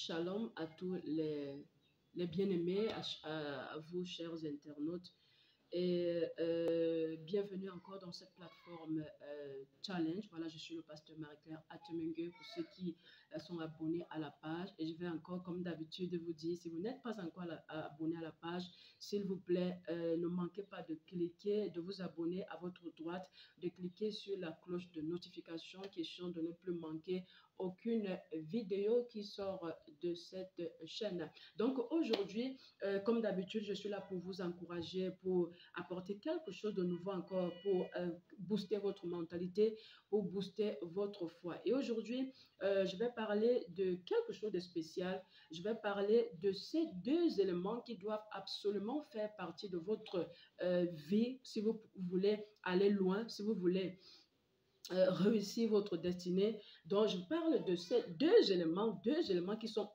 Shalom à tous les bien-aimés, à vous, chers internautes, et bienvenue encore dans cette plateforme Challenge. Voilà, je suis le pasteur Marie-Claire Atemengue pour ceux qui sont abonnés à la page. Et je vais encore, comme d'habitude, vous dire, si vous n'êtes pas encore abonné à la page, s'il vous plaît, ne manquez pas de cliquer, de vous abonner à votre droite, de cliquer sur la cloche de notification, question de ne plus manquer aucune vidéo qui sort de cette chaîne. Donc aujourd'hui, comme d'habitude, je suis là pour vous encourager, pour apporter quelque chose de nouveau encore, pour booster votre mentalité, pour booster votre foi. Et aujourd'hui, je vais parler de quelque chose de spécial. Je vais parler de ces deux éléments qui doivent absolument faire partie de votre vie si vous voulez aller loin, si vous voulez réussir votre destinée. Donc, je parle de ces deux éléments qui sont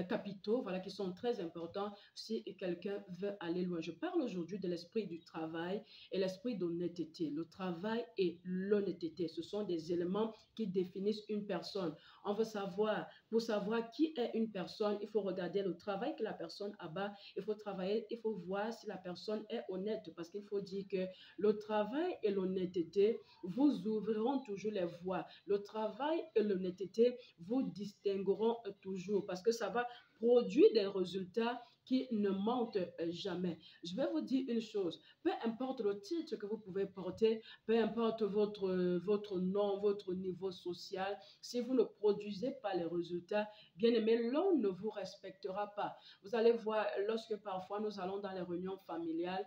capitaux, voilà, qui sont très importants si quelqu'un veut aller loin. Je parle aujourd'hui de l'esprit du travail et l'esprit d'honnêteté. Le travail et l'honnêteté, ce sont des éléments qui définissent une personne. On veut savoir, pour savoir qui est une personne, il faut regarder le travail que la personne abat. Il faut travailler, il faut voir si la personne est honnête, parce qu'il faut dire que le travail et l'honnêteté vous ouvriront toujours les voies. Le travail et l'honnêteté vous distingueront toujours parce que ça va produire des résultats qui ne mentent jamais. Je vais vous dire une chose, peu importe le titre que vous pouvez porter, peu importe votre nom, votre niveau social, si vous ne produisez pas les résultats, bien aimé, l'on ne vous respectera pas. Vous allez voir, lorsque parfois nous allons dans les réunions familiales,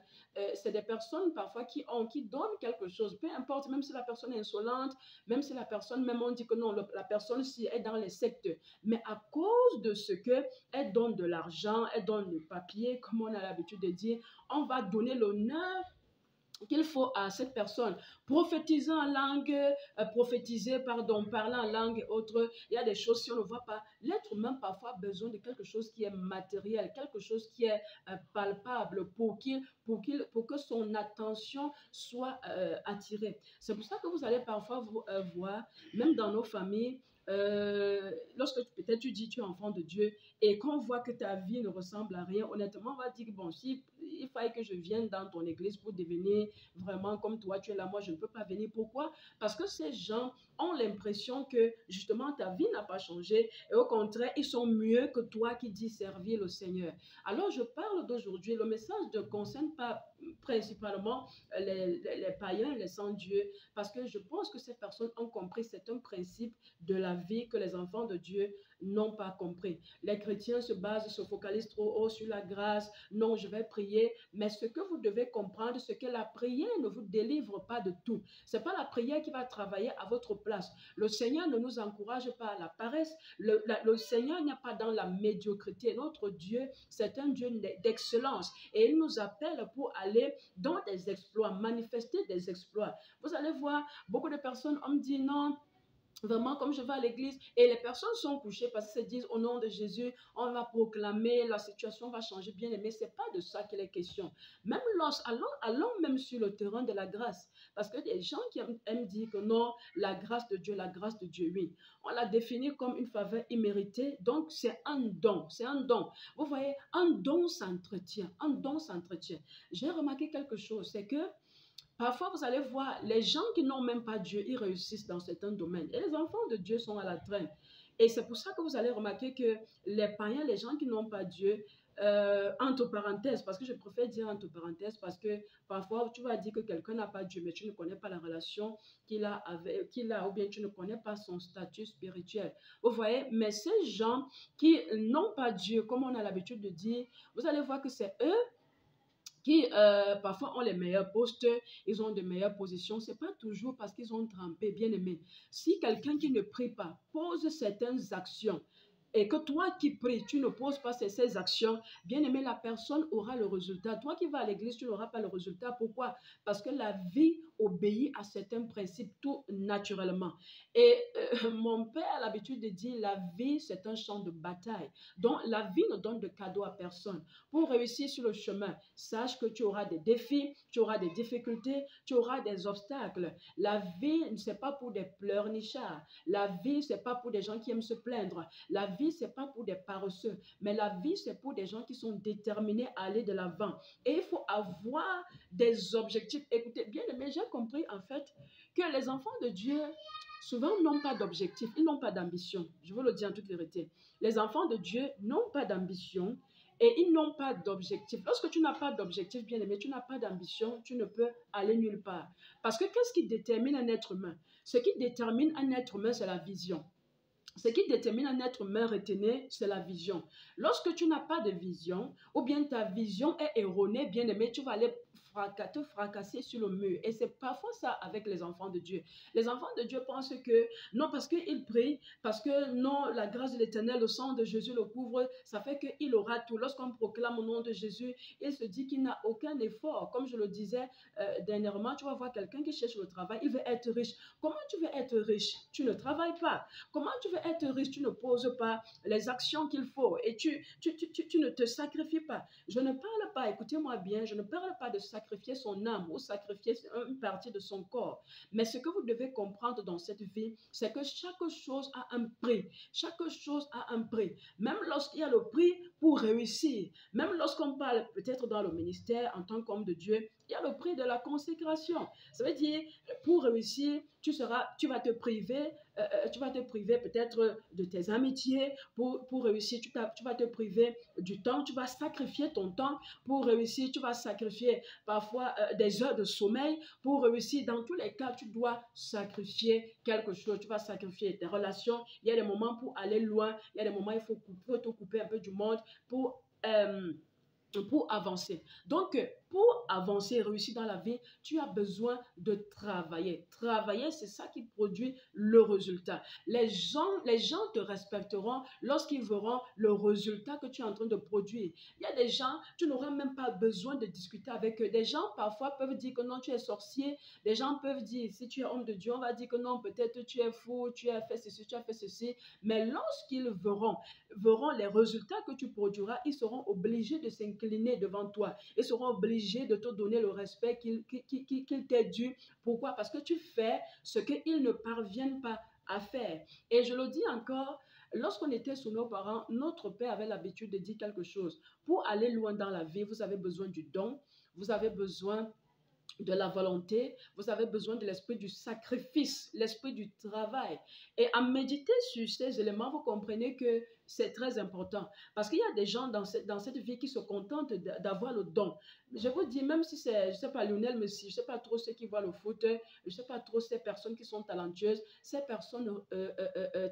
c'est des personnes parfois qui donnent quelque chose, peu importe, même si la personne est insolente, même si la personne, même on dit que non, la personne si est dans les sectes, mais à cause de ce que elle donne de l'argent, elle donne le papier, comme on a l'habitude de dire, on va donner l'honneur qu'il faut à cette personne. Prophétisant en langue, parlant en langue autre, il y a des choses, si on ne voit pas, l'être humain parfois a besoin de quelque chose qui est matériel, quelque chose qui est palpable pour que son attention soit attirée. C'est pour ça que vous allez parfois voir, même dans nos familles, lorsque peut-être tu dis tu es enfant de Dieu et qu'on voit que ta vie ne ressemble à rien, honnêtement, on va dire que bon, si il fallait que je vienne dans ton église pour devenir vraiment comme toi, tu es là, moi je ne peux pas venir. Pourquoi? Parce que ces gens ont l'impression que justement ta vie n'a pas changé et au contraire, ils sont mieux que toi qui dis servir le Seigneur. Alors je parle d'aujourd'hui, le message ne concerne pas principalement les païens, les sans-Dieu, parce que je pense que ces personnes ont compris, c'est un principe de la vie que les enfants de Dieu n'ont pas compris. Les chrétiens se focalisent trop haut sur la grâce. Non, je vais prier. Mais ce que vous devez comprendre, c'est que la prière ne vous délivre pas de tout. Ce n'est pas la prière qui va travailler à votre place. Le Seigneur ne nous encourage pas à la paresse. Le Seigneur n'est pas dans la médiocrité. Notre Dieu, c'est un Dieu d'excellence. Et il nous appelle pour aller dans des exploits, manifester des exploits. Vous allez voir, beaucoup de personnes ont dit non, vraiment, comme je vais à l'église, et les personnes sont couchées parce qu'elles se disent au nom de Jésus, on va proclamer, la situation va changer, bien aimé. Ce n'est pas de ça qu'il est question. Même allons même sur le terrain de la grâce. Parce que des gens qui aiment dire que non, la grâce de Dieu, oui. On l'a définie comme une faveur imméritée, donc c'est un don, c'est un don. Vous voyez, un don s'entretient, un don s'entretient. J'ai remarqué quelque chose, c'est que parfois, vous allez voir, les gens qui n'ont même pas Dieu, ils réussissent dans certains domaines. Et les enfants de Dieu sont à la traîne. Et c'est pour ça que vous allez remarquer que les païens, les gens qui n'ont pas Dieu, entre parenthèses, parce que je préfère dire entre parenthèses, parce que parfois tu vas dire que quelqu'un n'a pas Dieu, mais tu ne connais pas la relation qu'il a, ou bien tu ne connais pas son statut spirituel. Vous voyez, mais ces gens qui n'ont pas Dieu, comme on a l'habitude de dire, vous allez voir que c'est eux qui parfois ont les meilleurs postes, ils ont de meilleures positions. Ce n'est pas toujours parce qu'ils ont trempé, bien aimé. Si quelqu'un qui ne prie pas pose certaines actions, et que toi qui pries, tu ne poses pas ces actions, bien aimé, la personne aura le résultat. Toi qui vas à l'église, tu n'auras pas le résultat. Pourquoi? Parce que la vie obéit à certains principes tout naturellement. Et mon père a l'habitude de dire, la vie, c'est un champ de bataille. Donc, la vie ne donne de cadeau à personne. Pour réussir sur le chemin, sache que tu auras des défis, tu auras des difficultés, tu auras des obstacles. La vie, ce n'est pas pour des pleurnichards. La vie, ce n'est pas pour des gens qui aiment se plaindre. La vie, ce n'est pas pour des paresseux. Mais la vie, c'est pour des gens qui sont déterminés à aller de l'avant. Et il faut avoir des objectifs. Écoutez, bien aimé, j'ai compris en fait que les enfants de Dieu, souvent, n'ont pas d'objectif, ils n'ont pas d'ambition. Je veux le dire en toute vérité. Les enfants de Dieu n'ont pas d'ambition et ils n'ont pas d'objectif. Lorsque tu n'as pas d'objectif, bien aimé, tu n'as pas d'ambition, tu ne peux aller nulle part. Parce que qu'est-ce qui détermine un être humain? Ce qui détermine un être humain, c'est la vision. Ce qui détermine un être humain retenu, c'est la vision. Lorsque tu n'as pas de vision, ou bien ta vision est erronée, bien aimé, tu vas aller te fracasser sur le mur. Et c'est parfois ça avec les enfants de Dieu. Les enfants de Dieu pensent que, non, parce qu'ils prient, parce que non, la grâce de l'Éternel, le sang de Jésus le couvre, ça fait qu'il aura tout. Lorsqu'on proclame au nom de Jésus, il se dit qu'il n'a aucun effort. Comme je le disais dernièrement, tu vas voir quelqu'un qui cherche le travail, il veut être riche. Comment tu veux être riche? Tu ne travailles pas. Comment tu veux être riche? Tu ne poses pas les actions qu'il faut et tu ne te sacrifies pas. Je ne parle pas, écoutez-moi bien, je ne parle pas de sacrifier son âme ou sacrifier une partie de son corps. Mais ce que vous devez comprendre dans cette vie, c'est que chaque chose a un prix. Chaque chose a un prix. Même lorsqu'il y a le prix pour réussir, même lorsqu'on parle peut-être dans le ministère en tant qu'homme de Dieu, il y a le prix de la consécration. Ça veut dire, pour réussir, tu vas te priver peut-être de tes amitiés pour réussir. Tu vas te priver du temps, tu vas sacrifier ton temps pour réussir. Tu vas sacrifier parfois des heures de sommeil pour réussir. Dans tous les cas, tu dois sacrifier quelque chose. Tu vas sacrifier tes relations. Il y a des moments pour aller loin. Il y a des moments où il faut te couper un peu du monde pour avancer. Donc, pour avancer et réussir dans la vie, tu as besoin de travailler. Travailler, c'est ça qui produit le résultat. Les gens te respecteront lorsqu'ils verront le résultat que tu es en train de produire. Il y a des gens, tu n'auras même pas besoin de discuter avec eux. Des gens, parfois, peuvent dire que non, tu es sorcier. Des gens peuvent dire, si tu es homme de Dieu, on va dire que non, peut-être tu es fou, tu as fait ceci, tu as fait ceci. Mais lorsqu'ils verront les résultats que tu produiras, ils seront obligés de s'incliner devant toi. Ils seront obligés de te donner le respect qu'il t'est dû. Pourquoi? Parce que tu fais ce qu'ils ne parviennent pas à faire. Et je le dis encore, lorsqu'on était sous nos parents, notre père avait l'habitude de dire quelque chose. Pour aller loin dans la vie, vous avez besoin du don, vous avez besoin de la volonté, vous avez besoin de l'esprit du sacrifice, l'esprit du travail. Et à méditer sur ces éléments, vous comprenez que c'est très important. Parce qu'il y a des gens dans cette vie qui se contentent d'avoir le don. Je vous dis, même si c'est, je ne sais pas, Lionel Messi, je ne sais pas trop ceux qui voient le foot, je ne sais pas trop ces personnes qui sont talentueuses, ces personnes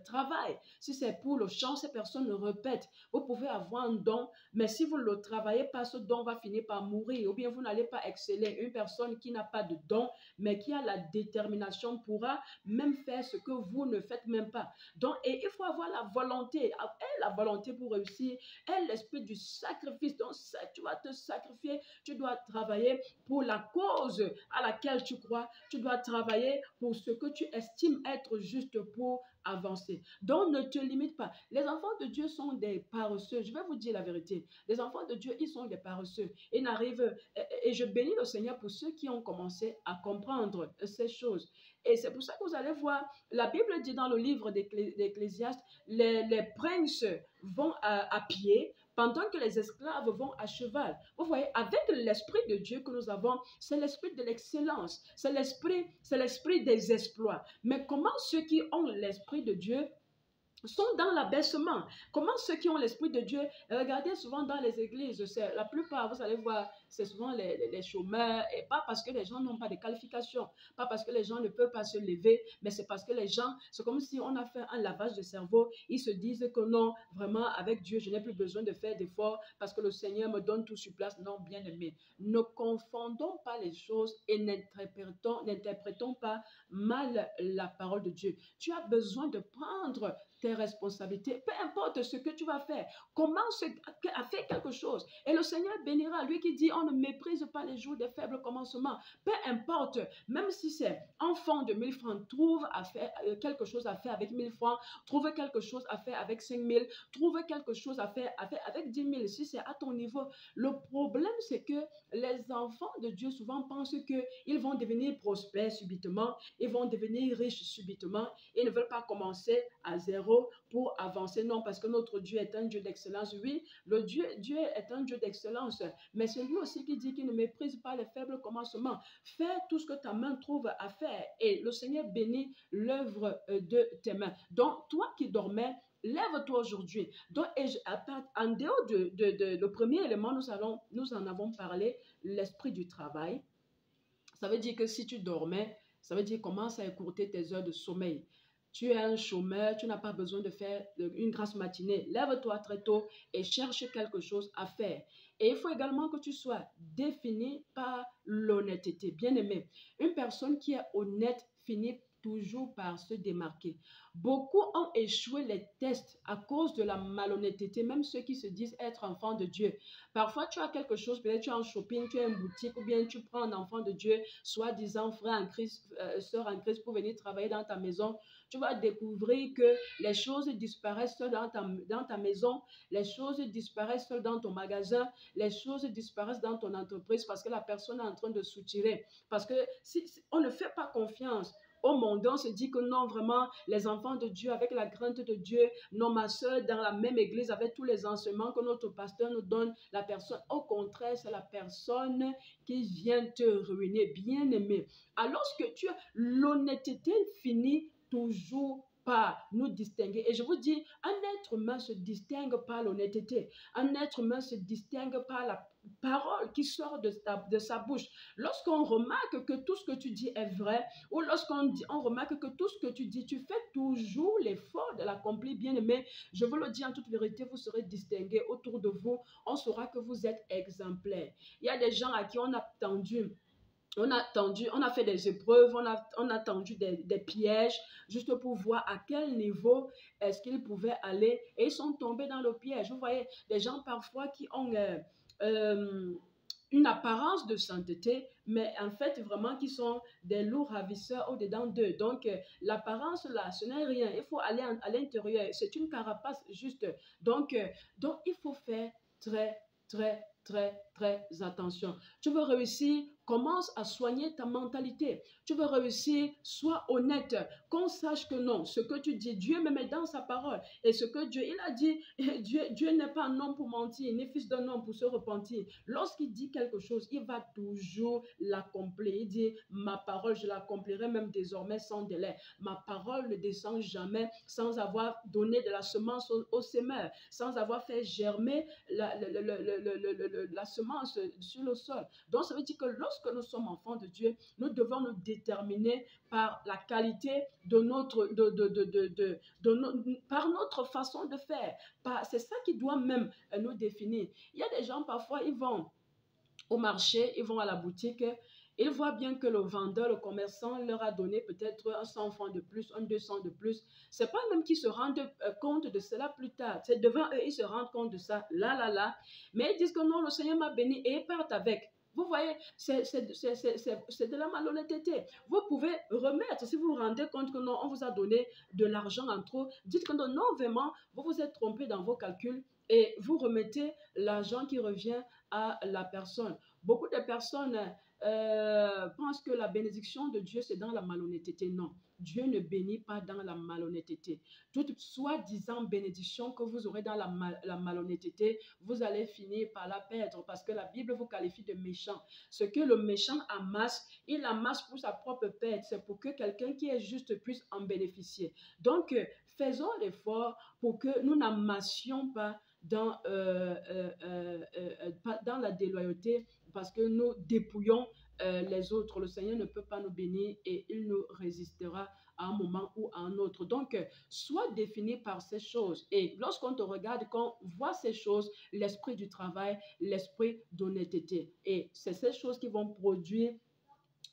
travaillent. Si c'est pour le chant, ces personnes répètent. Vous pouvez avoir un don, mais si vous ne le travaillez pas, ce don va finir par mourir, ou bien vous n'allez pas exceller. Une personne qui n'a pas de don, mais qui a la détermination pourra même faire ce que vous ne faites même pas. Donc, et il faut avoir la volonté pour réussir, et l'esprit du sacrifice. Donc, tu vas te sacrifier, tu dois travailler pour la cause à laquelle tu crois, tu dois travailler pour ce que tu estimes être juste pour avancer. Donc, ne te limite pas. Les enfants de Dieu sont des paresseux. Je vais vous dire la vérité. Les enfants de Dieu, ils sont des paresseux. Ils n'arrivent, et je bénis le Seigneur pour ceux qui ont commencé à comprendre ces choses. Et c'est pour ça que vous allez voir, la Bible dit dans le livre d'Ecclésiaste, les princes vont à pied, pendant que les esclaves vont à cheval. Vous voyez, avec l'esprit de Dieu que nous avons, c'est l'esprit de l'excellence, c'est l'esprit des exploits. Mais comment ceux qui ont l'esprit de Dieu sont dans l'abaissement? Comment ceux qui ont l'esprit de Dieu, regardez souvent dans les églises, la plupart, vous allez voir, c'est souvent les chômeurs, et pas parce que les gens n'ont pas de qualifications, pas parce que les gens ne peuvent pas se lever, mais c'est parce que les gens, c'est comme si on a fait un lavage de cerveau, ils se disent que non, vraiment, avec Dieu, je n'ai plus besoin de faire d'efforts, parce que le Seigneur me donne tout sur place. Non, bien aimé, ne confondons pas les choses et n'interprétons pas mal la parole de Dieu. Tu as besoin de prendre tes tes responsabilités, peu importe ce que tu vas faire, commence à faire quelque chose. Et le Seigneur bénira, lui qui dit, on ne méprise pas les jours des faibles commencements. Peu importe, même si c'est un fonds de 1000 francs, trouve à faire, quelque chose à faire avec 1000 francs, trouve quelque chose à faire avec 5000, trouve quelque chose à faire avec 10 000, si c'est à ton niveau. Le problème, c'est que les enfants de Dieu souvent pensent qu'ils vont devenir prospères subitement, ils vont devenir riches subitement, et ne veulent pas commencer à zéro pour avancer. Non, parce que notre Dieu est un Dieu d'excellence. Oui, Dieu est un Dieu d'excellence, mais c'est lui aussi qui dit qu'il ne méprise pas les faibles commencements. Fais tout ce que ta main trouve à faire et le Seigneur bénit l'œuvre de tes mains. Donc, toi qui dormais, lève-toi aujourd'hui. Donc, en dehors le premier élément, nous en avons parlé, l'esprit du travail. Ça veut dire que si tu dormais, ça veut dire commence à écourter tes heures de sommeil. Tu es un chômeur, tu n'as pas besoin de faire une grasse matinée. Lève-toi très tôt et cherche quelque chose à faire. Et il faut également que tu sois défini par l'honnêteté. Bien aimé, une personne qui est honnête finit toujours par se démarquer. Beaucoup ont échoué les tests à cause de la malhonnêteté, même ceux qui se disent être enfants de Dieu. Parfois, tu as quelque chose, peut-être tu es en shopping, tu es en boutique, ou bien tu prends un enfant de Dieu, soi-disant frère en Christ, sœur en Christ, pour venir travailler dans ta maison. Tu vas découvrir que les choses disparaissent dans ta maison, les choses disparaissent dans ton magasin, les choses disparaissent dans ton entreprise parce que la personne est en train de soutirer. Parce que si on ne fait pas confiance au monde, on se dit que non, vraiment, les enfants de Dieu, avec la crainte de Dieu, non, ma soeur, dans la même église, avec tous les enseignements que notre pasteur nous donne, la personne, au contraire, c'est la personne qui vient te ruiner, bien aimé. Alors que tu as l'honnêteté finit toujours par nous distinguer. Et je vous dis, un être humain se distingue par l'honnêteté. Un être humain se distingue par la parole qui sort de sa bouche. Lorsqu'on remarque que tout ce que tu dis est vrai, ou on remarque que tout ce que tu dis, tu fais toujours l'effort de l'accomplir, bien aimé, je vous le dis en toute vérité, vous serez distingué autour de vous. On saura que vous êtes exemplaires. Il y a des gens à qui on a fait des épreuves, on a tendu des pièges juste pour voir à quel niveau est-ce qu'ils pouvaient aller et ils sont tombés dans le piège. Vous voyez, des gens parfois qui ont une apparence de sainteté, mais en fait vraiment qui sont des loups ravisseurs au-dedans d'eux. Donc l'apparence là, ce n'est rien. Il faut aller à l'intérieur. C'est une carapace juste. Donc il faut faire très, très, très attention. Tu veux réussir, commence à soigner ta mentalité. Tu veux réussir, sois honnête. Qu'on sache que non, ce que tu dis, Dieu me met dans sa parole. Et ce que Dieu, il a dit, Dieu n'est pas un homme pour mentir, ni fils d'un homme pour se repentir. Lorsqu'il dit quelque chose, il va toujours l'accomplir. Il dit, ma parole, je l'accomplirai même désormais sans délai. Ma parole ne descend jamais sans avoir donné de la semence au semeur, sans avoir fait germer la semence sur le sol. Donc, ça veut dire que lorsque nous sommes enfants de Dieu, nous devons nous déterminer par la qualité de par notre façon de faire. C'est ça qui doit même nous définir. Il y a des gens, parfois, ils vont au marché, ils vont à la boutique, ils voient bien que le vendeur, le commerçant leur a donné peut-être un 100 francs de plus, un 200 de plus. C'est pas même qu'ils se rendent compte de cela plus tard. C'est devant eux, ils se rendent compte de ça, là. Mais ils disent que non, le Seigneur m'a béni et ils partent avec. Vous voyez, c'est de la malhonnêteté. Vous pouvez remettre, si vous vous rendez compte que non, on vous a donné de l'argent en trop, dites que non, vraiment, vous vous êtes trompé dans vos calculs et vous remettez l'argent qui revient à la personne. Beaucoup de personnes pensent que la bénédiction de Dieu, c'est dans la malhonnêteté. Non, Dieu ne bénit pas dans la malhonnêteté. Toute soi-disant bénédiction que vous aurez dans la malhonnêteté, vous allez finir par la perdre parce que la Bible vous qualifie de méchant. Ce que le méchant amasse, il amasse pour sa propre perte. C'est pour que quelqu'un qui est juste puisse en bénéficier. Donc, faisons l'effort pour que nous n'amassions pas dans la déloyauté parce que nous dépouillons les autres. Le Seigneur ne peut pas nous bénir et il nous résistera à un moment ou à un autre. Donc, sois défini par ces choses. Et lorsqu'on te regarde, quand on voit ces choses, l'esprit du travail, l'esprit d'honnêteté. Et c'est ces choses qui vont produire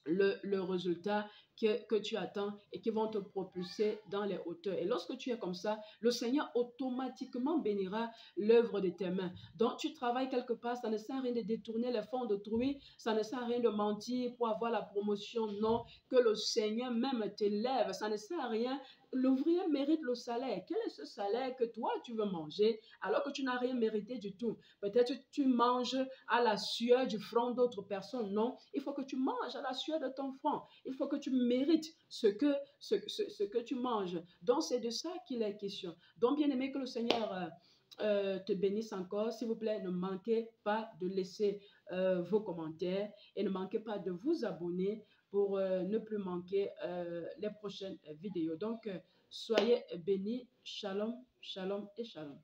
le résultat que tu attends et qui vont te propulser dans les hauteurs. Et lorsque tu es comme ça, le Seigneur automatiquement bénira l'œuvre de tes mains. Donc, tu travailles quelque part, ça ne sert à rien de détourner les fonds d'autrui, ça ne sert à rien de mentir pour avoir la promotion. Non, que le Seigneur même t'élève, ça ne sert à rien. L'ouvrier mérite le salaire. Quel est ce salaire que toi, tu veux manger alors que tu n'as rien mérité du tout? Peut-être tu manges à la sueur du front d'autres personnes. Non, il faut que tu manges à la sueur de ton front. Il faut que tu mérites ce que tu manges. Donc, c'est de ça qu'il est question. Donc, bien aimé, que le Seigneur te bénisse encore. S'il vous plaît, ne manquez pas de laisser vos commentaires et ne manquez pas de vous abonner pour ne plus manquer les prochaines vidéos. Donc, soyez bénis. Shalom, shalom et shalom.